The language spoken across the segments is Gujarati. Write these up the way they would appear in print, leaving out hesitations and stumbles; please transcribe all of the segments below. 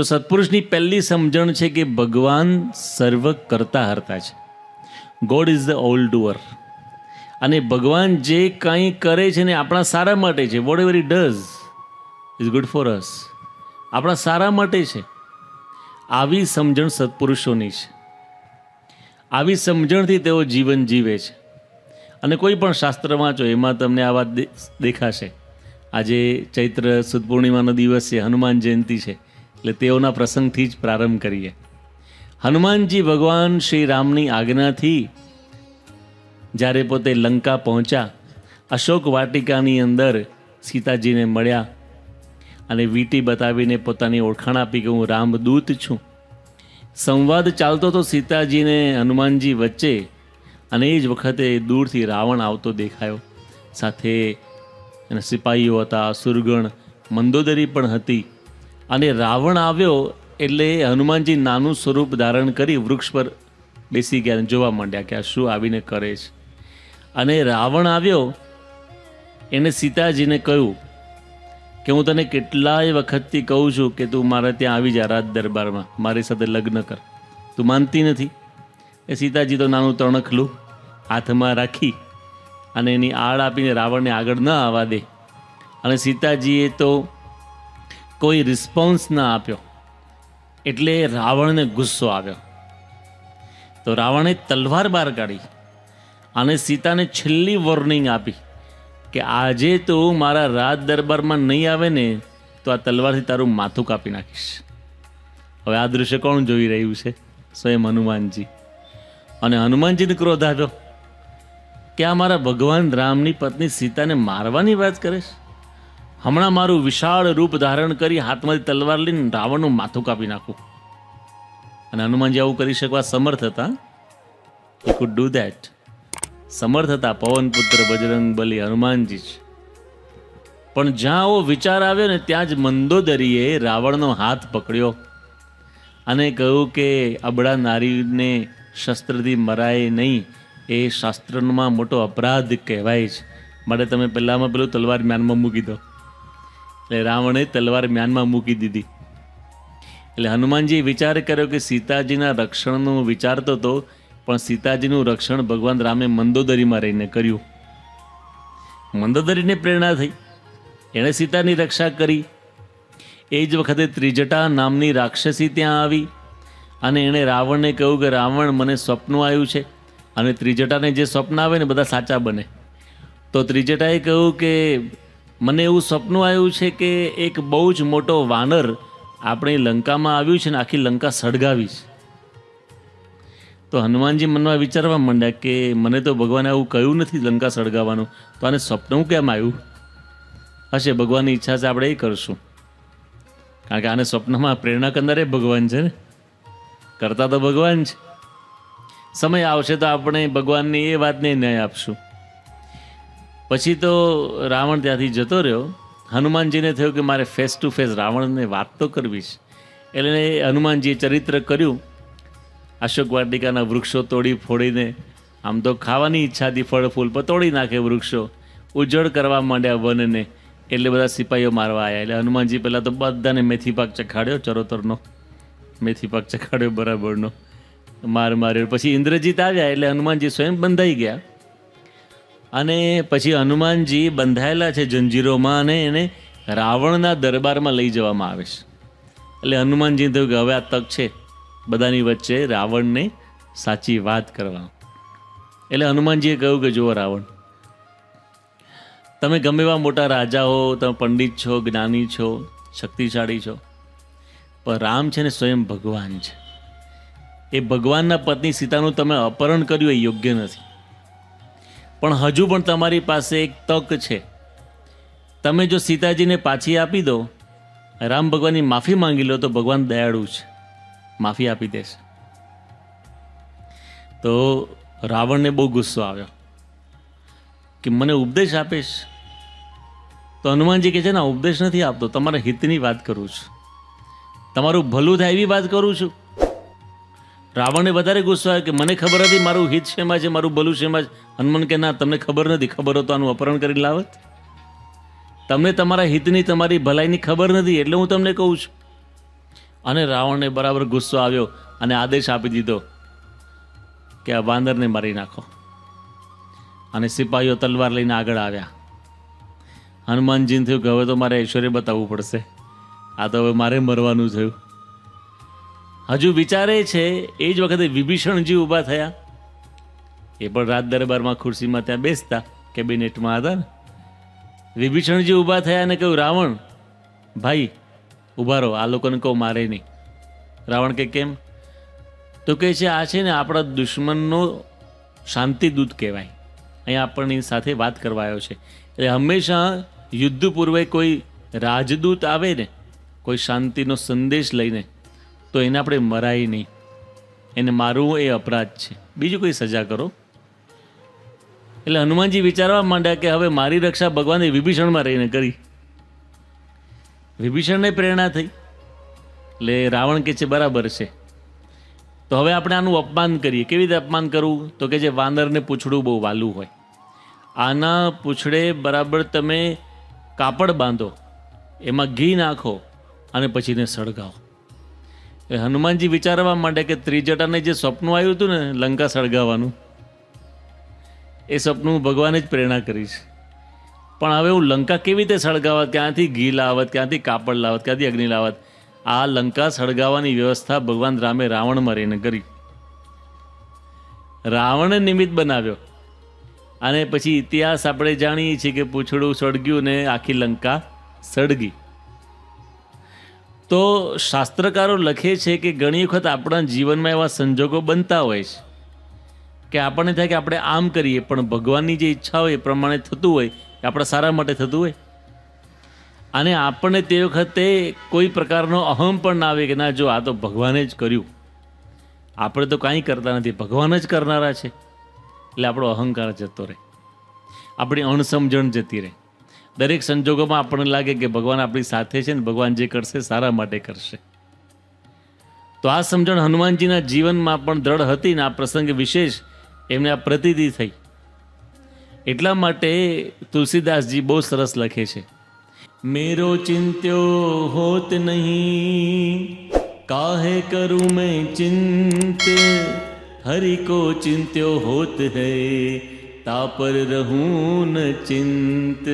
તો સત્પુરુષની પહેલી સમજણ છે કે ભગવાન સર્વ કરતા હરતા છે. God is the all doer. અને ભગવાન જે કંઈ કરે છે ને આપણા સારા માટે છે. Whatever it does is good for us. આપણા સારા માટે છે. આવી સમજણ સત્પુરુષોની છે. આવી સમજણથી તેઓ જીવન જીવે છે. અને કોઈ પણ શાસ્ત્ર વાંચો એમાં તમને આ વાત દેખાશે. આજે ચૈત્ર સુદ પૂર્ણિમાનો દિવસ છે, હનુમાન જયંતિ છે, એટલે તેઓના પ્રસંગથી જ પ્રારંભ કરીએ. હનુમાનજી ભગવાન શ્રી રામની આજ્ઞાથી જ્યારે પોતે લંકા પહોંચ્યા, અશોક વાટિકાની અંદર સીતાજીને મળ્યા અને વીંટી બતાવીને પોતાની ઓળખાણ આપી કે હું રામદૂત છું. સંવાદ ચાલતો તો સીતાજીને હનુમાનજી વચ્ચે, અને એ જ વખતે દૂરથી રાવણ આવતો દેખાયો. સાથે એના સિપાહીઓ હતા, અસુરગણ, મંદોદરી પણ હતી. અને રાવણ આવ્યો એટલે હનુમાનજી નાનું સ્વરૂપ ધારણ કરી વૃક્ષ પર બેસી ગયા, જોવા માંડ્યા કે આ શું આવીને કરે છે. અને રાવણ આવ્યો, એને સીતાજીને કહ્યું કે હું તને કેટલાય વખતથી કહું છું કે તું મારે ત્યાં આવી જા, રાજ દરબારમાં મારી સાથે લગ્ન કર. તું માનતી નથી. એ સીતાજી તો નાનું તણખલું હાથમાં રાખી અને એની આડ આપીને રાવણને આગળ ન આવવા દે. અને સીતાજીએ તો કોઈ રિસ્પોન્સ ન આપ્યો એટલે રાવણને ગુસ્સો આવ્યો. તો રાવણે તલવાર બહાર કાઢી અને સીતાને છેલ્લી વોર્નિંગ આપી કે આજે તું મારા રાજ દરબારમાં નહીં આવે ને તો આ તલવારથી તારું માથું કાપી નાખીશ. હવે આ દૃશ્ય કોણ જોઈ રહ્યું છે? સ્વયં હનુમાનજી. અને હનુમાનજીને ક્રોધ આવ્યો કે આ મારા ભગવાન રામની પત્ની સીતાને મારવાની વાત કરે છે. હમણાં મારું વિશાળ રૂપ ધારણ કરી હાથમાંથી તલવાર લઈને રાવણનું માથું કાપી નાખું. અને હનુમાનજી આવું કરી શકવા સમર્થ હતા. He could do that. સમર્થ હતા પવનપુત્ર બજરંગ બલી હનુમાનજી જ. પણ જ્યાં આવો વિચાર આવ્યો ને ત્યાં જ મંદોદરીએ રાવણનો હાથ પકડ્યો અને કહ્યું કે અબળા નારીને શસ્ત્રથી મરાય નહીં, એ શાસ્ત્રમાં મોટો અપરાધ કહેવાય છે, માટે તમે પહેલામાં પેલું તલવાર મ્યાનમાં મૂકી દો. એટલે રાવણે તલવાર મ્યાનમાં મૂકી દીધી. એટલે હનુમાનજીએ વિચાર કર્યો કે સીતાજીના રક્ષણનું વિચારતો હતો, પણ સીતાજીનું રક્ષણ ભગવાન રામે મંદોદરીમાં રહીને કર્યું. મંદોદરીને પ્રેરણા થઈ, એણે સીતાની રક્ષા કરી. એ જ વખતે ત્રિજટા નામની રાક્ષસી ત્યાં આવી અને એણે રાવણને કહ્યું કે રાવણ, મને સ્વપ્ન આવ્યું છે. અને ત્રિજટાને જે સ્વપ્ન આવે ને બધા સાચા બને. તો ત્રિજટાએ કહ્યું કે મને એવું સ્વપ્ન આવ્યું છે કે એક બહુ જ મોટો વાનર આપણી લંકામાં આવ્યું છે ને આખી લંકા સળગાવી છે. તો હનુમાનજી મનમાં વિચારવા માંડ્યા કે મને તો ભગવાને આવું કહ્યું નથી લંકા સળગાવવાનું, તો આને સ્વપ્ન કેમ આવ્યું હશે? ભગવાનની ઈચ્છા છે આપણે એ કરશું, કારણ કે આને સ્વપ્નમાં પ્રેરણા કરનારે ભગવાન છે ને, કરતા તો ભગવાન છે. સમય આવશે તો આપણે ભગવાનની એ વાતને ન્યાય આપશું. પછી તો રાવણ ત્યાંથી જતો રહ્યો. હનુમાનજીને થયું કે મારે ફેસ ટુ ફેસ રાવણને વાત તો કરવી છે. એટલે હનુમાનજીએ ચરિત્ર કર્યું. અશોક વાટિકાના વૃક્ષો તોડી ફોડીને, આમ તો ખાવાની ઈચ્છા હતી ફળ ફૂલ, પણ તોડી નાખે વૃક્ષો, ઉજ્જડ કરવા માંડ્યા વનને. એટલે બધા સિપાહીઓ મારવા આવ્યા. એટલે હનુમાનજી પહેલાં તો બધાને મેથી પાક ચખાડ્યો, ચરોતરનો મેથી પાક ચખાડ્યો બરાબરનો, માર્યો. પછી ઇન્દ્રજીત આવ્યા એટલે હનુમાનજી સ્વયં બંધાઈ ગયા. અને પછી હનુમાનજી બંધાયેલા છે જંજીરોમાં અને એને રાવણના દરબારમાં લઈ જવામાં આવે છે. એટલે હનુમાનજીને થયું કે હવે આ તક છે બધાની વચ્ચે રાવણને સાચી વાત કરવા. એટલે હનુમાનજીએ કહ્યું કે જુઓ રાવણ, તમે ગમે એવા મોટા રાજા હો, તમે પંડિત છો, જ્ઞાની છો, શક્તિશાળી છો, પણ રામ છે ને સ્વયં ભગવાન છે. એ ભગવાનના પત્ની સીતાનું તમે અપહરણ કર્યું એ યોગ્ય નથી. પણ હજુ પણ તમારી પાસે એક તક છે. તમે જો સીતાજીને પાછી આપી દો, રામ ભગવાનની માફી માંગી લો, તો ભગવાન દયાળુ છે, માફી આપી દેશે. તો રાવણને બહુ ગુસ્સો આવ્યો કે મને ઉપદેશ આપીશ. તો હનુમાનજી કહે છે ના, ઉપદેશ નથી આપતો, તમારા હિતની વાત કરું છું, તમારું ભલું થાય એવી વાત કરું છું. રાવણને વધારે ગુસ્સો આવ્યો કે મને ખબર હતી મારું હિત શેમાં છે, મારું ભલું શેમાં છે. હનુમાન કે ના, તમને ખબર નથી, ખબર હોત તો આનું અપહરણ કરી લાવત. તમને તમારા હિતની, તમારી ભલાઈની ખબર નથી એટલે હું તમને કહું છું. અને રાવણને બરાબર ગુસ્સો આવ્યો અને આદેશ આપી દીધો કે આ વાંદરને મારી નાખો. અને સિપાહીઓ તલવાર લઈને આગળ આવ્યા. હનુમાનજીને થયું કે હવે તો મારે ઐશ્વર્ય બતાવવું પડશે, આ તો હવે મારે મરવાનું થયું. હજુ વિચારે છે એ જ વખતે વિભીષણજી ઊભા થયા. એ પણ રાજ દરબારમાં ખુરશીમાં ત્યાં બેસતા, કેબિનેટમાં હતા ને. વિભીષણજી ઊભા થયા અને કહ્યું, રાવણ ભાઈ ઊભા રહો, આ લોકોને કહો મારે નહીં. રાવણ કે કેમ? તો કહે છે આ છે ને આપણા દુશ્મનનો શાંતિદૂત કહેવાય, અહીંયા આપણની સાથે વાત કરવા આવ્યો છે. એટલે હંમેશા યુદ્ધ પૂર્વે કોઈ રાજદૂત આવે ને, કોઈ શાંતિનો સંદેશ લઈને, તો એને આપણે મરાય નહીં. એને મારવું એ અપરાધ છે, બીજું કોઈ સજા કરો. એટલે હનુમાનજી વિચારવા માંડ્યા કે હવે મારી રક્ષા ભગવાને વિભીષણમાં રહીને કરી. વિભીષણને પ્રેરણા થઈ. એટલે રાવણ કે છે બરાબર છે, તો હવે આપણે આનું અપમાન કરીએ. કેવી રીતે અપમાન કરવું? તો કે જે વાંદરને પૂંછડું બહુ વાલું હોય, આના પૂંછડે બરાબર તમે કાપડ બાંધો, એમાં ઘી નાખો અને પછી એને સળગાવો. એ હનુમાનજી વિચારવા માંડે કે ત્રિજટાને જે સપનું આવ્યું હતું ને લંકા સળગાવવાનું, એ સપનું ભગવાને જ પ્રેરણા કરી છે. પણ હવે હું લંકા કેવી રીતે સળગાવત? ક્યાંથી ઘી લાવત, ક્યાંથી કાપડ લાવત, ક્યાંથી અગ્નિ લાવત? આ લંકા સળગાવવાની વ્યવસ્થા ભગવાન રામે રાવણમાં રહીને કરી. રાવણે નિમિત્ત બનાવ્યો અને પછી ઇતિહાસ આપણે જાણીએ છીએ કે પૂંછડું સળગ્યું ને આખી લંકા સળગી. તો શાસ્ત્રકારો લખે છે કે ઘણી વખત આપણા જીવનમાં એવા સંજોગો બનતા હોય છે કે આપણને થાય કે આપણે આમ કરીએ, પણ ભગવાનની જે ઈચ્છા હોય એ પ્રમાણે થતું હોય, એ આપણા સારા માટે થતું હોય. અને આપણને તે વખતે કોઈ પ્રકારનો અહમ પણ ના આવે કે ના જો આ તો ભગવાને જ કર્યું, આપણે તો કાંઈ કરતા નથી, ભગવાન જ કરનારા છે. એટલે આપણો અહંકાર જતો રહે, આપણી અણસમજણ જતી રહે. દરેક સંજોગોમાં આપણને લાગે કે ભગવાન આપણી સાથે છે ને ભગવાન જે કરશે સારા માટે કરશે. તો આ સમજણ હનુમાનજીના જીવનમાં પણ દ્રઢ હતી ને આ પ્રસંગે વિશેષ એમને આ પ્રતીતિ થઈ. એટલા માટે તુલસીદાસજી બહુ સરસ લખે છે, મેરો ચિંત્યો હોત નહીં કાહે કરું મેં ચિંત, હરિ કો ચિંત્યો હોત હૈ તા પર રહું ન ચિંત.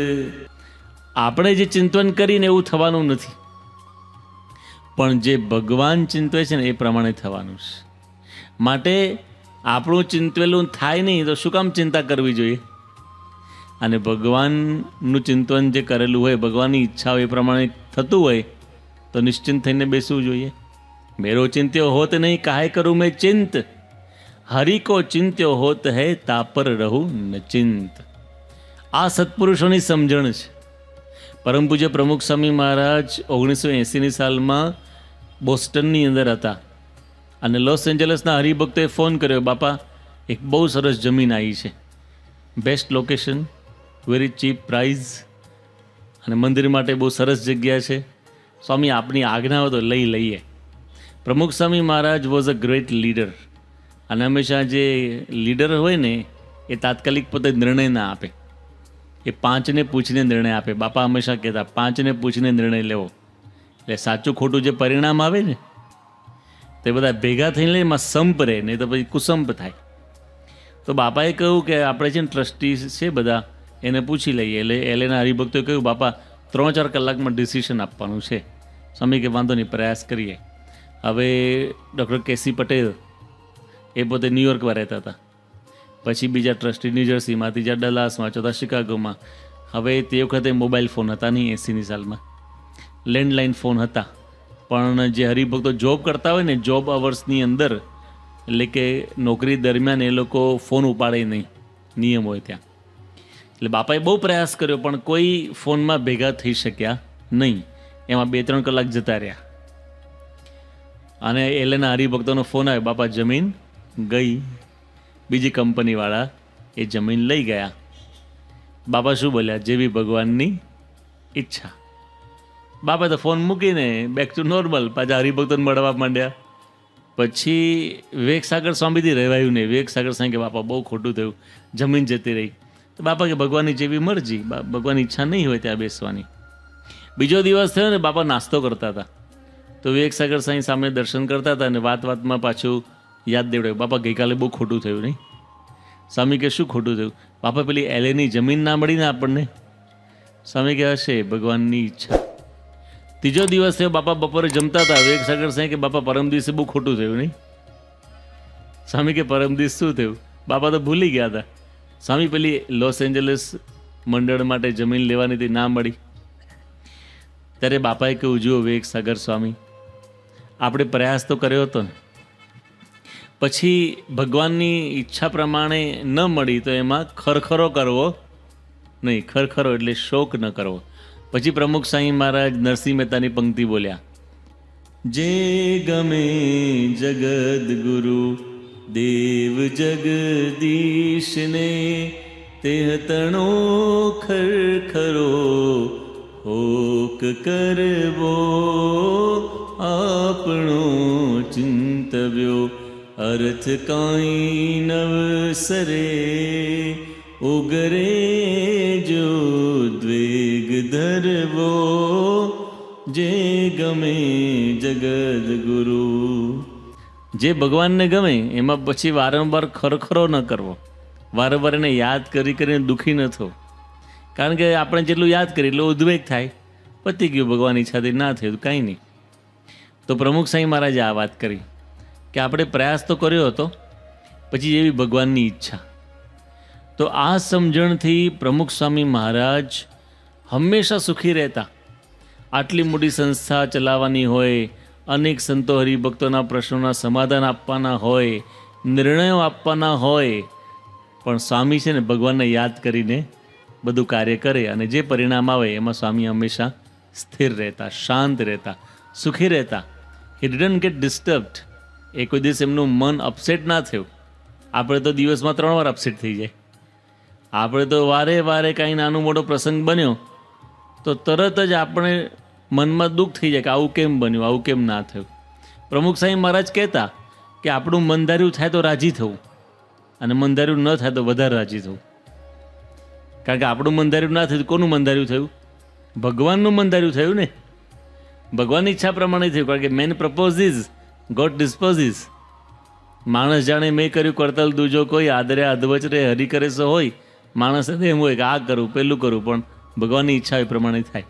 આપણે જે ચિંતન કરીને એવું થવાનું નથી, પણ જે ભગવાન ચિંતવે છે ને એ પ્રમાણે થવાનું છે. માટે આપણું ચિંતવેલું થાય નહીં તો શું કામ ચિંતા કરવી જોઈએ? અને ભગવાનનું ચિંતન જે કરેલું હોય, ભગવાનની ઈચ્છા હોય એ પ્રમાણે થતું હોય તો નિશ્ચિંત થઈને બેસવું જોઈએ. મેરો ચિંત્યો હોત નહીં કાહે કરું મેં ચિંત, હરિ કો ચિંત્યો હોત હૈ તા પર રહું ન ચિંત. આ સત્પુરુષોની સમજણ છે. પરમ પૂજ્ય પ્રમુખ સ્વામી મહારાજ 1980ની સાલમાં બોસ્ટનની અંદર હતા અને લોસ એન્જલસના હરિભક્તોએ ફોન કર્યો, બાપા એક બહુ સરસ જમીન આવી છે, best location, very cheap price અને મંદિર માટે બહુ સરસ જગ્યા છે, સ્વામી આપની આજ્ઞા હોય તો લઈ લઈએ. પ્રમુખ Swami Maharaj was a great leader. અને હંમેશા જે લીડર હોય ને એ તાત્કાલિક પોતે નિર્ણય ના આપે, એ 5ને પૂછીને નિર્ણય આપે. બાપા હંમેશા કહેતા 5ને પૂછીને નિર્ણય લેવો, એટલે સાચું ખોટું જે પરિણામ આવે ને તે બધા ભેગા થઈને એમાં સંપ રહે, નહીં તો પછી કુસંપ થાય. તો બાપાએ કહ્યું કે આપણે છે ને ટ્રસ્ટી છે બધા, એને પૂછી લઈએ. એટલે એલેના હરિભક્તોએ કહ્યું, બાપા 3-4 કલાકમાં ડિસિશન આપવાનું છે. સ્વામી કે વાંધો નહીં, પ્રયાસ કરીએ. હવે ડૉક્ટર કેસી પટેલ એ પોતે ન્યૂયોર્કમાં રહેતા હતા, પછી બીજા ટ્રસ્ટી ન્યૂજર્સીમાં, ત્રીજા ડલાસમાં, ચોથા શિકાગોમાં. હવે તે વખતે મોબાઈલ ફોન હતા નહીં, 80ની સાલમાં લેન્ડલાઇન ફોન હતા. પણ જે હરિભક્તો જોબ કરતા હોય ને, જોબ અવર્સની અંદર, એટલે કે નોકરી દરમિયાન એ લોકો ફોન ઉપાડે નહીં, નિયમ હોય ત્યાં. એટલે બાપાએ બહુ પ્રયાસ કર્યો પણ કોઈ ફોનમાં ભેગા થઈ શક્યા નહીં. એમાં 2-3 કલાક જતા રહ્યા અને એલેના હરિભક્તોનો ફોન આવ્યો, બાપા જમીન ગઈ, બીજી કંપનીવાળા એ જમીન લઈ ગયા. બાપા શું બોલ્યા? જેવી ભગવાનની ઈચ્છા. બાપા તો ફોન મૂકીને બેક ટુ નોર્મલ પાછા હરિભક્તોને મળવા માંડ્યા. પછી વિવેકસાગર સ્વામીથી રહેવાયું નહીં. વિવેકસાગર સ્વામી કે બાપા બહુ ખોટું થયું, જમીન જતી રહી. તો બાપા કે ભગવાનની જેવી મરજી, ભગવાનની ઈચ્છા નહીં હોય ત્યાં બેસવાની. બીજો દિવસ થયો ને, બાપા નાસ્તો કરતા હતા. તો તો વિવેકસાગર સાંઈ સામે દર્શન કરતા હતા અને વાતમાં પાછું યાદ દેવડાવ્યું, બાપા ગઈકાલે બહુ ખોટું થયું નહીં? સ્વામી કે શું ખોટું થયું? બાપા પેલી એલેની જમીન ના મળી ને આપણને. સ્વામી કે હશે ભગવાનની ઈચ્છા. ત્રીજો દિવસ થયો, બાપા બપોરે જમતા હતા. વિવેકસાગર સાંઈ કે બાપા પરમ દિવસે બહુ ખોટું થયું નહીં? સ્વામી કે પરમ દિવસ શું થયું? બાપા તો ભૂલી ગયા હતા. સ્વામી પેલી લોસ એન્જલસ મંડળ માટે જમીન લેવાની હતી, ના મળી. ત્યારે બાપાએ કહ્યું, જુઓ વિવેકસાગર સ્વામી, આપણે પ્રયાસ તો કર્યો હતો ને, પછી ભગવાનની ઈચ્છા પ્રમાણે ન મળી તો એમાં ખરખરો કરવો નહીં. ખરખરો એટલે શોક ન કરવો. પછી પ્રમુખ સાંઈ મહારાજ નરસિંહ મહેતાની પંક્તિ બોલ્યા, જે ગમે જગદ ગુરુ દેવ જગદીશને, તેહ તણો ખરખરો હોક કરવો, આપણો ચિંતવ્યો અર્થ કાંઈ નવસરે, ઉગરે જો દ્વેગ ધરવો, જે ગમે જગદ ગુરુ. જે ભગવાનને ગમે એમાં પછી વારંવાર ખરખરો ન કરવો, વારંવાર એને યાદ કરીને દુઃખી ન થવું. કારણ કે આપણે જેટલું યાદ કરીએ એટલો ઉદ્વેગ થાય. પતી ગયું, ભગવાન ઈચ્છાથી ના થયું કાંઈ નહીં. તો પ્રમુખ સાંઈ મહારાજે આ વાત કરી કે આપણે પ્રયાસ તો કર્યો હતો, પછી એવી ભગવાનની ઈચ્છા. તો આ સમજણથી પ્રમુખ સ્વામી મહારાજ હંમેશા સુખી રહેતા. આટલી મોટી સંસ્થા ચલાવવાની હોય, અનેક સંતો હરિભક્તોના પ્રશ્નોના સમાધાન આપવાના હોય, નિર્ણયો આપવાના હોય, પણ સ્વામી છે ને ભગવાનને યાદ કરીને બધું કાર્ય કરે અને જે પરિણામ આવે એમાં સ્વામી હંમેશા સ્થિર રહેતા, શાંત રહેતા, સુખી રહેતા. હી ડિડન્ટ ગેટ ડિસ્ટર્બ્ડ. એ કોઈ દિવસ એમનું મન અપસેટ ના થયું. આપણે તો દિવસમાં 3 વાર અપસેટ થઈ જાય. આપણે તો વારે કાંઈ નાનો મોટો પ્રસંગ બન્યો તો તરત જ આપણે મનમાં દુઃખ થઈ જાય કે આવું કેમ બન્યું, આવું કેમ ના થયું. પ્રમુખ સાંઈ મહારાજ કહેતા કે આપણું મનધાર્યું થાય તો રાજી થવું, અને મનધાર્યું ન થાય તો વધારે રાજી થવું. કારણ કે આપણું મનધાર્યું ના થયું, કોનું મનધાર્યું થયું? ભગવાનનું મનધાર્યું થયું ને. ભગવાનની ઈચ્છા પ્રમાણે થયું. કારણ કે મેન પ્રપોઝિસ, ગોડ ડિસ્પોઝિસ. માણસ જાણે મેં કર્યું કરતલ દૂજો કોઈ, આદરે અધવચ રે હરી કરે સો હોય. માણસને એમ હોય કે આ કરું પેલું કરું, પણ ભગવાનની ઈચ્છા એ પ્રમાણે થાય.